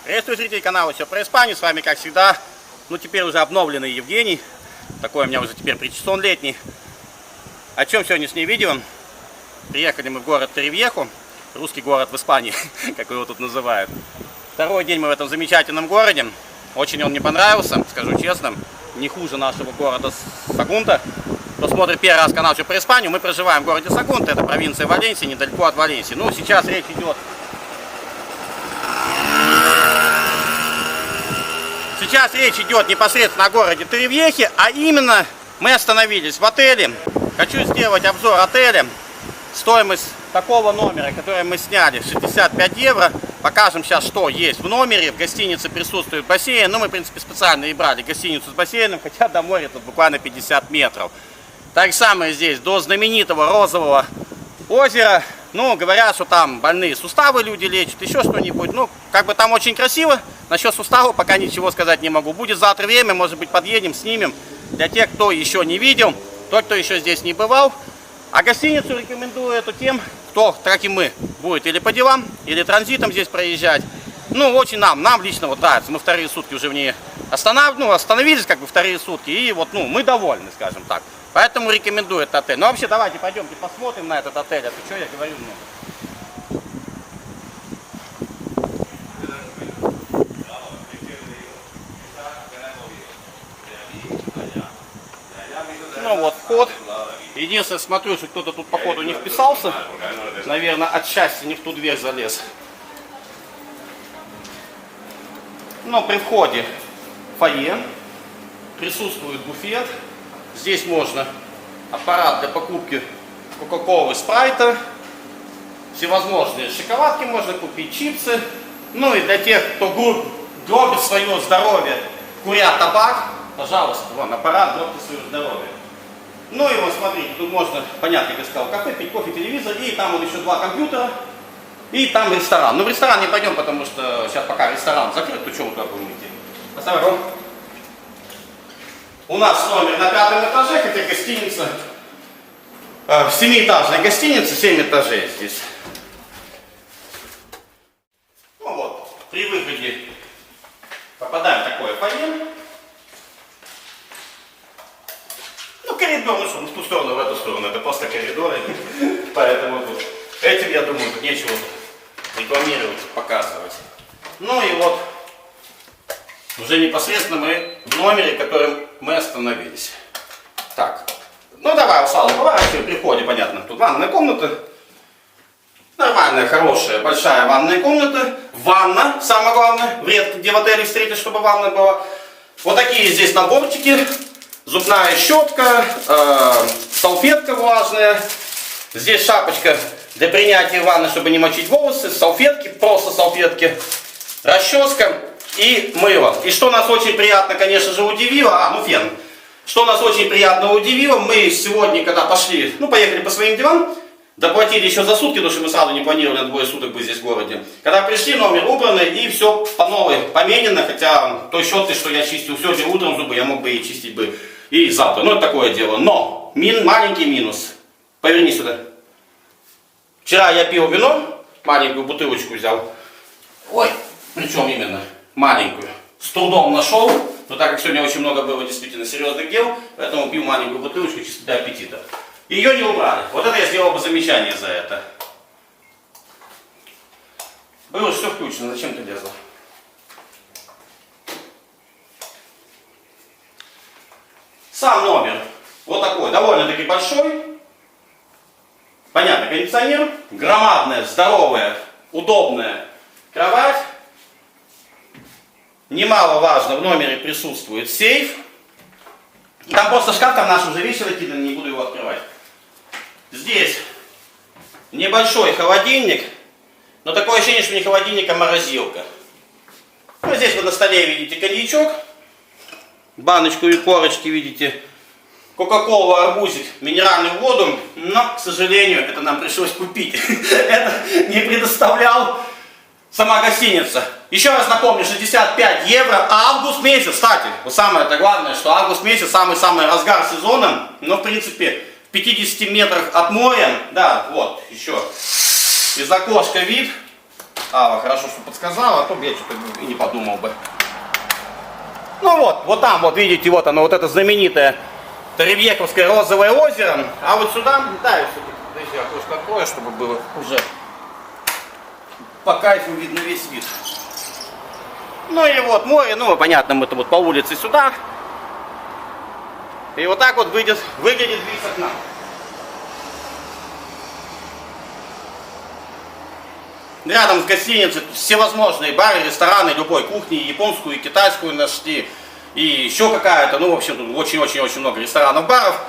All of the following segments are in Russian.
Приветствую зрителей канала «Все про Испанию». С вами, как всегда, теперь уже обновленный Евгений. Такой у меня уже теперь причесон летний. О чем сегодняшнее видео? Приехали мы в город Торревьехо, русский город в Испании, как его тут называют. Второй день мы в этом замечательном городе. Очень он мне понравился, скажу честно. Не хуже нашего города Сагунта. Кто смотрит первый раз канал «Все про Испанию», мы проживаем в городе Сагунта, это провинция Валенсия, недалеко от Валенсии. Сейчас речь идет... Сейчас речь идет непосредственно о городе Торревьехе, а именно мы остановились в отеле. Хочу сделать обзор отеля. Стоимость такого номера, который мы сняли, 65 евро. Покажем сейчас, что есть в номере. В гостинице присутствует бассейн. Мы, в принципе, специально и брали гостиницу с бассейном, хотя до моря тут буквально 50 метров. Так же самое здесь, до знаменитого розового озера. Говорят, что там больные суставы люди лечат, еще что-нибудь. Там очень красиво. Насчет суставов пока ничего сказать не могу. Будет завтра время, может быть, подъедем, снимем. Для тех, кто еще не видел, тот, кто еще здесь не бывал. А гостиницу рекомендую эту тем, кто, как и мы, будет или по делам, или транзитом здесь проезжать. Очень нам лично нравится. Мы вторые сутки уже в ней остановились, вторые сутки. И мы довольны, скажем так. Поэтому рекомендую этот отель. Вообще, давайте пойдемте посмотрим на этот отель. А то что я говорю много. Вход. Единственное, смотрю, что кто-то тут походу не вписался. Наверное, от счастья не в ту дверь залез. При входе фойе. Присутствует буфет. Здесь можно аппарат для покупки кока-колы, спрайта. Всевозможные шоколадки можно купить, чипсы. И для тех, кто гробит свое здоровье, куря табак, пожалуйста, аппарат гробит свое здоровье. Смотрите, тут можно, понятно, как я сказал, кафе, пить кофе, телевизор, и там еще 2 компьютера, и там ресторан. В ресторан не пойдем, потому что сейчас пока ресторан закрыт, то что мы туда будем идти? Осторожно. У нас номер на 5-м этаже, хотя гостиница, 7-этажная гостиница, 7 этажей здесь. При выходе попадаем в такое фойе. Коридор, в ту сторону, в эту сторону, это просто коридоры, поэтому этим, я думаю, тут нечего рекламировать, показывать. Уже непосредственно мы в номере, в котором мы остановились. Так, давай, Усала, поворачивай, при входе, понятно, тут ванная комната. Нормальная, хорошая, большая ванная комната. Ванна, самое главное, редко где в отеле встретишь, чтобы ванна была. Вот такие здесь наборчики. Зубная щетка, салфетка влажная. Здесь шапочка для принятия ванны, чтобы не мочить волосы. Салфетки, просто салфетки. Расческа и мыло. И что нас очень приятно, конечно же, удивило, фен. Что нас очень приятно удивило, мы сегодня, когда пошли, поехали по своим делам, доплатили еще за сутки, потому что мы сразу не планировали на 2 суток быть здесь в городе. Когда пришли, номер убранный и все по новой поменено, хотя той щеткой, что я чистил сегодня утром зубы, я мог бы и чистить бы и завтра. Это такое дело. Но маленький минус. Поверни сюда. Вчера я пил вино, маленькую бутылочку взял. Причем именно маленькую. С трудом нашел, но так как сегодня очень много было действительно серьезных дел, поэтому пил маленькую бутылочку чисто для аппетита. Ее не убрали. Это я сделал бы замечание за это. Было все включено, зачем ты лезла? Сам номер такой, довольно-таки большой. Понятно, кондиционер. Громадная, здоровая, удобная кровать. Немаловажно, в номере присутствует сейф. Там просто шкаф, там наши уже вещи накиданы, не буду его открывать. Здесь небольшой холодильник, но такое ощущение, что не холодильник, а морозилка. Здесь вы на столе видите коньячок, баночку и корочки видите, кока-колу, арбузик, минеральную воду, но, к сожалению, это нам пришлось купить. Это не предоставлял сама гостиница. Еще раз напомню, 65 евро, август месяц, кстати, самое-то главное, что август месяц самый-самый разгар сезона, но, в принципе, в 50 метрах от моря, да, еще из окошка вид, Алла хорошо, что подсказала, а то бы я что-то и не подумал бы. Ну вот там, вот видите, вот оно, вот это знаменитое Торревьеховское розовое озеро. А вот сюда, да, я все-таки окошко открою, чтобы было уже по кайфу видно весь вид. Ну и вот море, ну понятно, мы-то вот по улице сюда. И вот так вот выглядит вид с окна. Рядом с гостиницей всевозможные бары, рестораны любой кухни, и японскую, и китайскую нашли, и еще какая-то, ну в общем тут очень-очень-очень много ресторанов, баров.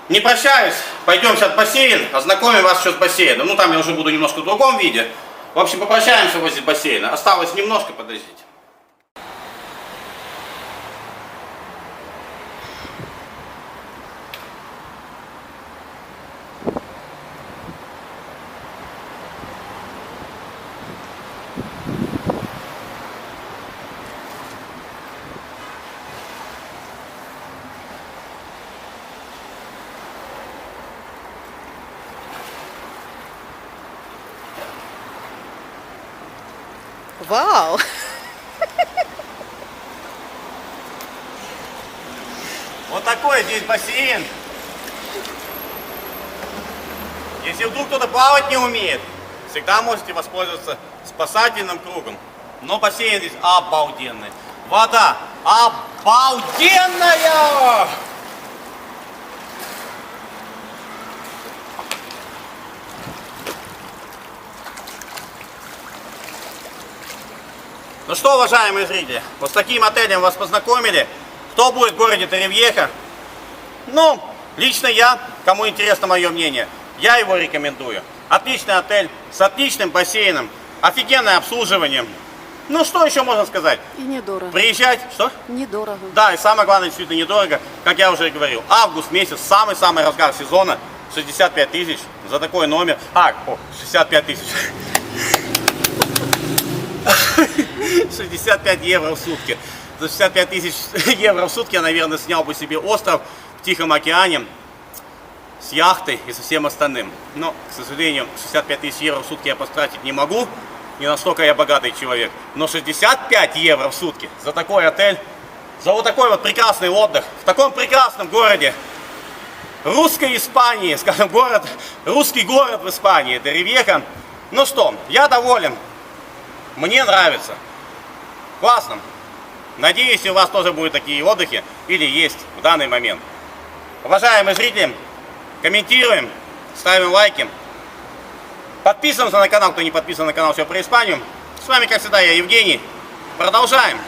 Не прощаюсь, пойдем сейчас в бассейн, ознакомим вас еще с бассейном. Ну там я уже буду немножко в другом виде. В общем, попрощаемся возле бассейна. Осталось немножко, подождите. Вау! Вот такой здесь бассейн. Если вдруг кто-то плавать не умеет, всегда можете воспользоваться спасательным кругом. Но бассейн здесь обалденный. Вода обалденная! Ну что, уважаемые зрители, вот с таким отелем вас познакомили. Кто будет в городе Торревьеха? Ну, лично я, кому интересно мое мнение, я его рекомендую. Отличный отель с отличным бассейном, офигенное обслуживание. Ну, что еще можно сказать? И недорого. Приезжать, что? Недорого. Да, и самое главное, действительно недорого, как я уже говорил. Август месяц, самый-самый разгар сезона, 65 тысяч за такой номер. 65 тысяч. 65 евро в сутки. За 65 тысяч евро в сутки я, наверное, снял бы себе остров в Тихом океане с яхтой и со всем остальным. Но, к сожалению, 65 тысяч евро в сутки я потратить не могу. Не настолько я богатый человек. Но 65 евро в сутки за такой отель, за вот такой вот прекрасный отдых в таком прекрасном городе русской Испании, скажем, русский город в Испании, Торревьеха. Ну что, я доволен. Мне нравится. Классно. Надеюсь, у вас тоже будут такие отдыхи или есть в данный момент. Уважаемые зрители, комментируем, ставим лайки. Подписываемся на канал, кто не подписан на канал «Все про Испанию». С вами, как всегда, я Евгений. Продолжаем.